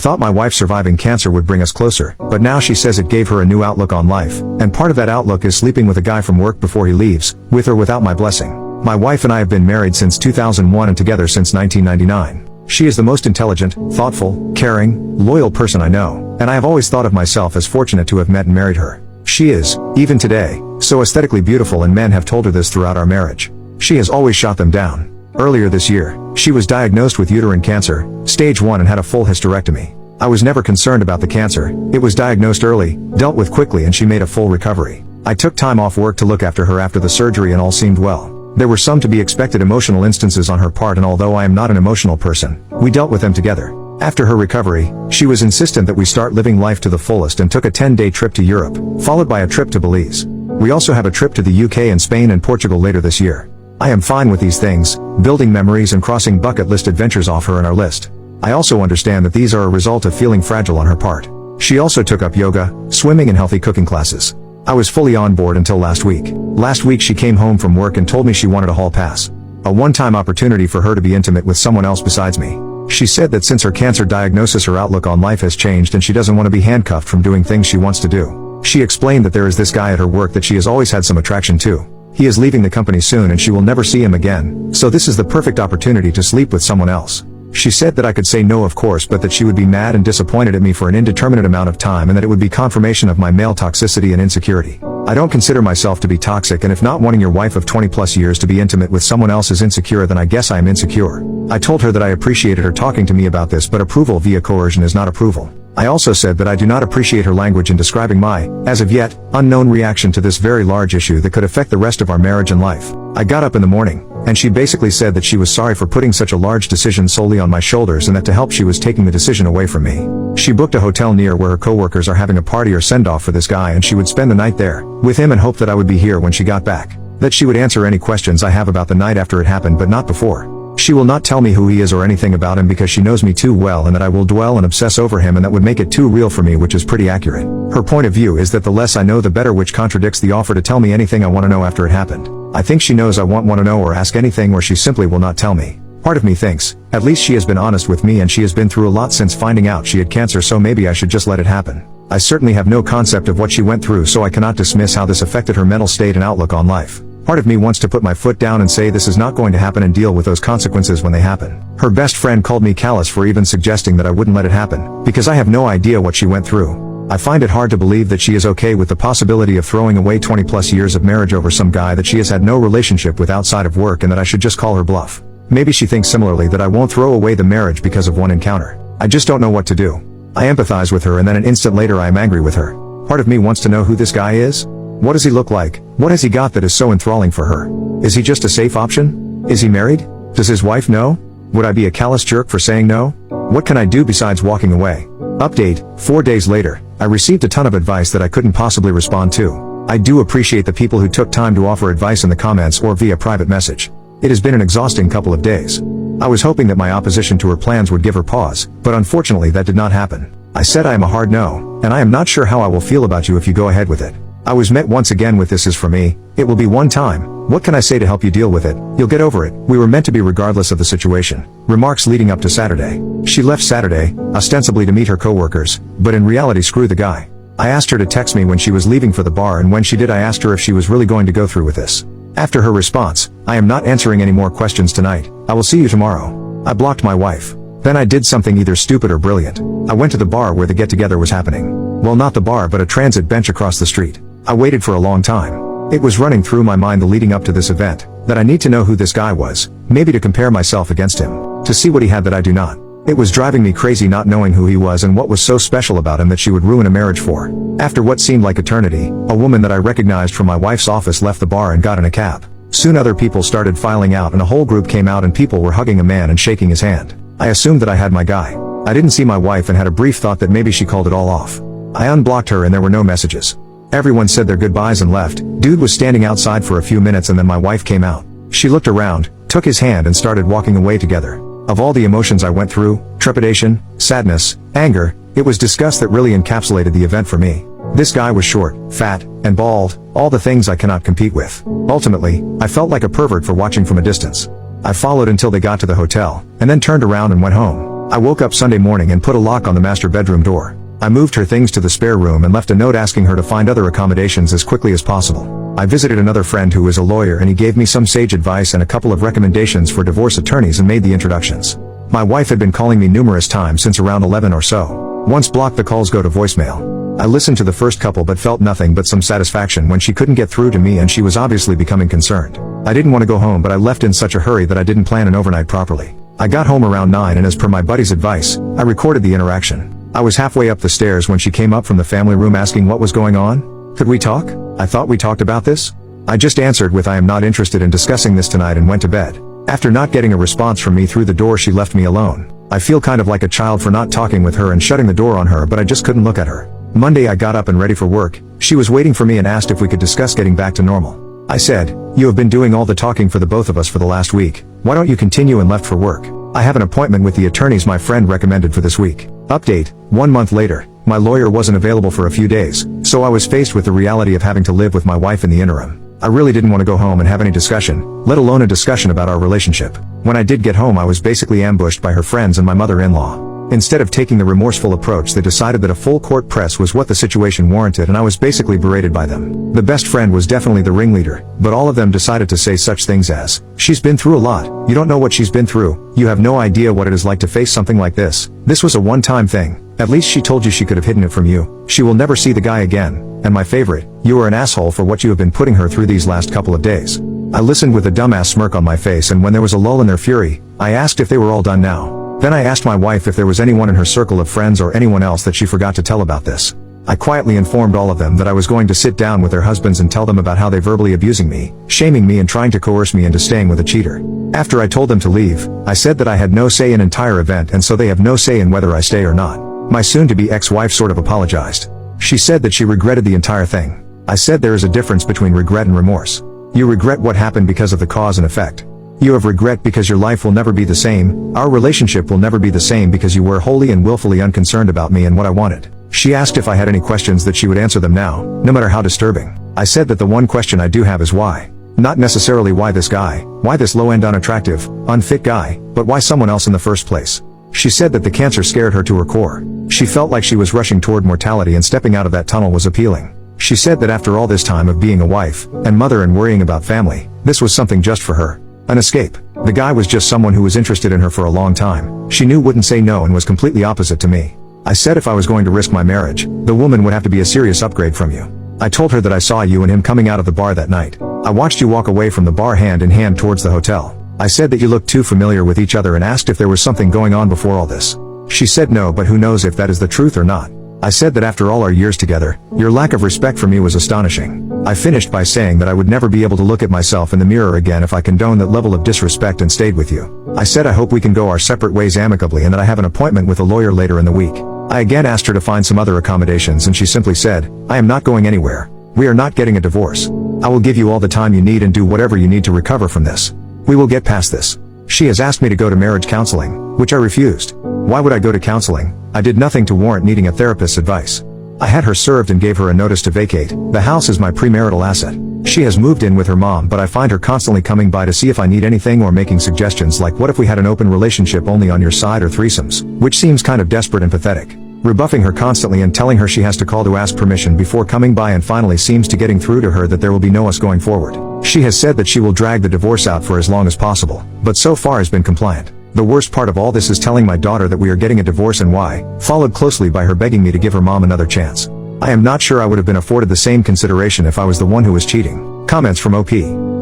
thought my wife surviving cancer would bring us closer, but now she says it gave her a new outlook on life, and part of that outlook is sleeping with a guy from work before he leaves, with or without my blessing. My wife and I have been married since 2001 and together since 1999. She is the most intelligent, thoughtful, caring, loyal person I know, and I have always thought of myself as fortunate to have met and married her. She is, even today, so aesthetically beautiful, and men have told her this throughout our marriage. She has always shot them down. Earlier this year, she was diagnosed with uterine cancer, stage 1, and had a full hysterectomy. I was never concerned about the cancer. It was diagnosed early, dealt with quickly, and she made a full recovery. I took time off work to look after her after the surgery, and all seemed well. There were some to be expected emotional instances on her part, and although I am not an emotional person, we dealt with them together. After her recovery, she was insistent that we start living life to the fullest and took a 10-day trip to Europe, followed by a trip to Belize. We also have a trip to the UK and Spain and Portugal later this year. I am fine with these things, building memories and crossing bucket list adventures off her and our list. I also understand that these are a result of feeling fragile on her part. She also took up yoga, swimming, and healthy cooking classes. I was fully on board until last week. Last week she came home from work and told me she wanted a hall pass. A one-time opportunity for her to be intimate with someone else besides me. She said that since her cancer diagnosis, her outlook on life has changed and she doesn't want to be handcuffed from doing things she wants to do. She explained that there is this guy at her work that she has always had some attraction to. He is leaving the company soon and she will never see him again, so this is the perfect opportunity to sleep with someone else. She said that I could say no, of course, but that she would be mad and disappointed at me for an indeterminate amount of time, and that it would be confirmation of my male toxicity and insecurity. I don't consider myself to be toxic, and if not wanting your wife of 20 plus years to be intimate with someone else is insecure, then I guess I am insecure. I told her that I appreciated her talking to me about this, but approval via coercion is not approval. I also said that I do not appreciate her language in describing my, as of yet, unknown reaction to this very large issue that could affect the rest of our marriage and life. I got up in the morning, and she basically said that she was sorry for putting such a large decision solely on my shoulders, and that to help she was taking the decision away from me. She booked a hotel near where her coworkers are having a party or send-off for this guy, and she would spend the night there, with him, and hope that I would be here when she got back. That she would answer any questions I have about the night after it happened, but not before. She will not tell me who he is or anything about him because she knows me too well, and that I will dwell and obsess over him, and that would make it too real for me, which is pretty accurate. Her point of view is that the less I know the better, which contradicts the offer to tell me anything I want to know after it happened. I think she knows I won't want to know or ask anything, or she simply will not tell me. Part of me thinks, at least she has been honest with me, and she has been through a lot since finding out she had cancer, so maybe I should just let it happen. I certainly have no concept of what she went through, so I cannot dismiss how this affected her mental state and outlook on life. Part of me wants to put my foot down and say this is not going to happen and deal with those consequences when they happen. Her best friend called me callous for even suggesting that I wouldn't let it happen, because I have no idea what she went through. I find it hard to believe that she is okay with the possibility of throwing away 20 plus years of marriage over some guy that she has had no relationship with outside of work, and that I should just call her bluff. Maybe she thinks similarly, that I won't throw away the marriage because of one encounter. I just don't know what to do. I empathize with her, and then an instant later I am angry with her. Part of me wants to know who this guy is. What does he look like? What has he got that is so enthralling for her? Is he just a safe option? Is he married? Does his wife know? Would I be a callous jerk for saying no? What can I do besides walking away? Update, 4 days later, I received a ton of advice that I couldn't possibly respond to. I do appreciate the people who took time to offer advice in the comments or via private message. It has been an exhausting couple of days. I was hoping that my opposition to her plans would give her pause, but unfortunately that did not happen. I said I am a hard no, and I am not sure how I will feel about you if you go ahead with it. I was met once again with "this is for me, it will be one time, what can I say to help you deal with it, you'll get over it, we were meant to be regardless of the situation." Remarks leading up to Saturday. She left Saturday, ostensibly to meet her coworkers, but in reality screw the guy. I asked her to text me when she was leaving for the bar, and when she did I asked her if she was really going to go through with this. After her response, "I am not answering any more questions tonight, I will see you tomorrow," I blocked my wife. Then I did something either stupid or brilliant. I went to the bar where the get-together was happening. Well, not the bar, but a transit bench across the street. I waited for a long time. It was running through my mind the leading up to this event, that I need to know who this guy was, maybe to compare myself against him, to see what he had that I do not. It was driving me crazy not knowing who he was and what was so special about him that she would ruin a marriage for. After what seemed like eternity, a woman that I recognized from my wife's office left the bar and got in a cab. Soon other people started filing out, and a whole group came out, and people were hugging a man and shaking his hand. I assumed that I had my guy. I didn't see my wife and had a brief thought that maybe she called it all off. I unblocked her and there were no messages. Everyone said their goodbyes and left. Dude was standing outside for a few minutes, and then my wife came out. She looked around, took his hand, and started walking away together. Of all the emotions I went through, trepidation, sadness, anger, it was disgust that really encapsulated the event for me. This guy was short, fat, and bald, all the things I cannot compete with. Ultimately, I felt like a pervert for watching from a distance. I followed until they got to the hotel, and then turned around and went home. I woke up Sunday morning and put a lock on the master bedroom door. I moved her things to the spare room and left a note asking her to find other accommodations as quickly as possible. I visited another friend who is a lawyer and he gave me some sage advice and a couple of recommendations for divorce attorneys and made the introductions. My wife had been calling me numerous times since around 11 or so. Once blocked, the calls go to voicemail. I listened to the first couple but felt nothing but some satisfaction when she couldn't get through to me and she was obviously becoming concerned. I didn't want to go home but I left in such a hurry that I didn't plan an overnight properly. I got home around 9 and as per my buddy's advice, I recorded the interaction. I was halfway up the stairs when she came up from the family room asking what was going on. Could we talk? I thought we talked about this. I just answered with I am not interested in discussing this tonight and went to bed. After not getting a response from me through the door, she left me alone. I feel kind of like a child for not talking with her and shutting the door on her, but I just couldn't look at her. Monday I got up and ready for work. She was waiting for me and asked if we could discuss getting back to normal. I said, "You have been doing all the talking for the both of us for the last week. Why don't you continue?" and left for work. I have an appointment with the attorneys my friend recommended for this week. Update, 1 month later, my lawyer wasn't available for a few days, so I was faced with the reality of having to live with my wife in the interim. I really didn't want to go home and have any discussion, let alone a discussion about our relationship. When I did get home, I was basically ambushed by her friends and my mother-in-law. Instead of taking the remorseful approach, they decided that a full court press was what the situation warranted and I was basically berated by them. The best friend was definitely the ringleader, but all of them decided to say such things as, "She's been through a lot, you don't know what she's been through, you have no idea what it is like to face something like this. This was a one-time thing, at least she told you she could have hidden it from you, she will never see the guy again, and my favorite, you are an asshole for what you have been putting her through these last couple of days." I listened with a dumbass smirk on my face, and when there was a lull in their fury, I asked if they were all done now. Then I asked my wife if there was anyone in her circle of friends or anyone else that she forgot to tell about this. I quietly informed all of them that I was going to sit down with their husbands and tell them about how they verbally abusing me, shaming me and trying to coerce me into staying with a cheater. After I told them to leave, I said that I had no say in entire event and so they have no say in whether I stay or not. My soon-to-be ex-wife sort of apologized. She said that she regretted the entire thing. I said there is a difference between regret and remorse. You regret what happened because of the cause and effect. You have regret because your life will never be the same, our relationship will never be the same because you were wholly and willfully unconcerned about me and what I wanted. She asked if I had any questions that she would answer them now, no matter how disturbing. I said that the one question I do have is why. Not necessarily why this guy, why this low-end unattractive, unfit guy, but why someone else in the first place. She said that the cancer scared her to her core. She felt like she was rushing toward mortality and stepping out of that tunnel was appealing. She said that after all this time of being a wife, and mother and worrying about family, this was something just for her. An escape. The guy was just someone who was interested in her for a long time. She knew wouldn't say no and was completely opposite to me. I said if I was going to risk my marriage, the woman would have to be a serious upgrade from you. I told her that I saw you and him coming out of the bar that night. I watched you walk away from the bar hand in hand towards the hotel. I said that you looked too familiar with each other and asked if there was something going on before all this. She said no, but who knows if that is the truth or not. I said that after all our years together, your lack of respect for me was astonishing. I finished by saying that I would never be able to look at myself in the mirror again if I condoned that level of disrespect and stayed with you. I said I hope we can go our separate ways amicably and that I have an appointment with a lawyer later in the week. I again asked her to find some other accommodations and she simply said, "I am not going anywhere. We are not getting a divorce. I will give you all the time you need and do whatever you need to recover from this. We will get past this." She has asked me to go to marriage counseling, which I refused. Why would I go to counseling? I did nothing to warrant needing a therapist's advice. I had her served and gave her a notice to vacate. The house is my premarital asset. She has moved in with her mom, but I find her constantly coming by to see if I need anything or making suggestions like what if we had an open relationship only on your side or threesomes, which seems kind of desperate and pathetic. Rebuffing her constantly and telling her she has to call to ask permission before coming by and finally seems to getting through to her that there will be no us going forward. She has said that she will drag the divorce out for as long as possible, but so far has been compliant. The worst part of all this is telling my daughter that we are getting a divorce and why, followed closely by her begging me to give her mom another chance. I am not sure I would have been afforded the same consideration if I was the one who was cheating. Comments from OP.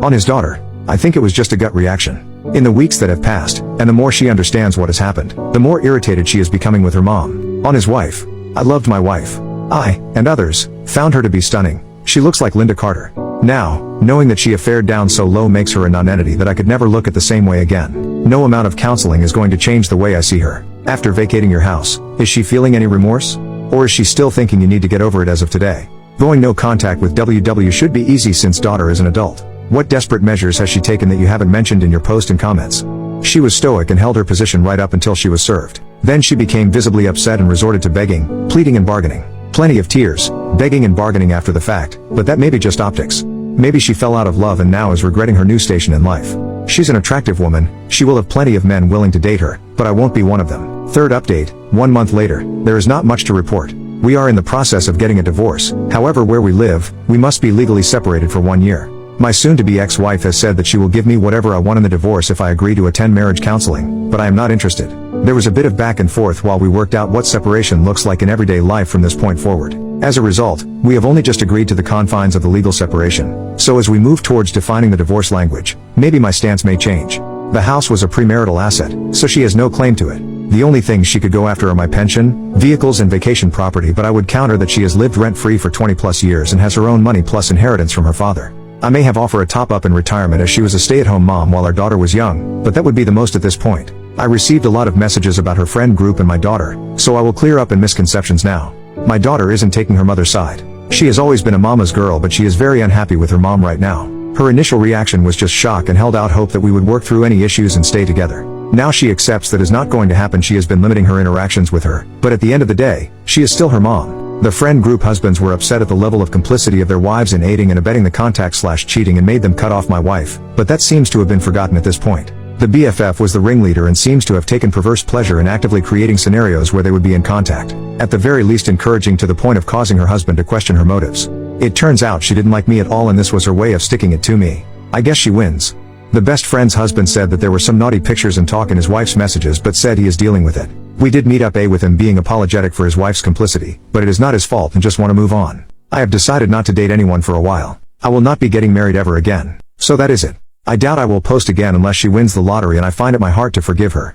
On his daughter. I think it was just a gut reaction. In the weeks that have passed, and the more she understands what has happened, the more irritated she is becoming with her mom. On his wife. I loved my wife. I, and others, found her to be stunning. She looks like Linda Carter. Now, knowing that she have fared down so low makes her a non-entity that I could never look at the same way again. No amount of counseling is going to change the way I see her. After vacating your house, is she feeling any remorse? Or is she still thinking you need to get over it as of today? Going no contact with WW should be easy since daughter is an adult. What desperate measures has she taken that you haven't mentioned in your post and comments? She was stoic and held her position right up until she was served. Then she became visibly upset and resorted to begging, pleading and bargaining. Plenty of tears, begging and bargaining after the fact, but that may be just optics. Maybe she fell out of love and now is regretting her new station in life. She's an attractive woman, she will have plenty of men willing to date her, but I won't be one of them. Third update, 1 month later, there is not much to report. We are in the process of getting a divorce, however where we live, we must be legally separated for 1 year. My soon-to-be ex-wife has said that she will give me whatever I want in the divorce if I agree to attend marriage counseling, but I am not interested. There was a bit of back and forth while we worked out what separation looks like in everyday life from this point forward. As a result, we have only just agreed to the confines of the legal separation, so as we move towards defining the divorce language, maybe my stance may change. The house was a premarital asset, so she has no claim to it. The only things she could go after are my pension, vehicles and vacation property, but I would counter that she has lived rent-free for 20 plus years and has her own money plus inheritance from her father. I may have offered a top-up in retirement as she was a stay-at-home mom while our daughter was young, but that would be the most at this point. I received a lot of messages about her friend group and my daughter, so I will clear up any misconceptions now. My daughter isn't taking her mother's side. She has always been a mama's girl, but she is very unhappy with her mom right now. Her initial reaction was just shock and held out hope that we would work through any issues and stay together. Now she accepts that is not going to happen. She has been limiting her interactions with her, but at the end of the day, she is still her mom. The friend group husbands were upset at the level of complicity of their wives in aiding and abetting the contact/cheating and made them cut off my wife, but that seems to have been forgotten at this point. The BFF was the ringleader and seems to have taken perverse pleasure in actively creating scenarios where they would be in contact, at the very least encouraging to the point of causing her husband to question her motives. It turns out she didn't like me at all and this was her way of sticking it to me. I guess she wins. The best friend's husband said that there were some naughty pictures and talk in his wife's messages but said he is dealing with it. We did meet up with him being apologetic for his wife's complicity, but it is not his fault and just want to move on. I have decided not to date anyone for a while. I will not be getting married ever again. So that is it. I doubt I will post again unless she wins the lottery and I find it my heart to forgive her.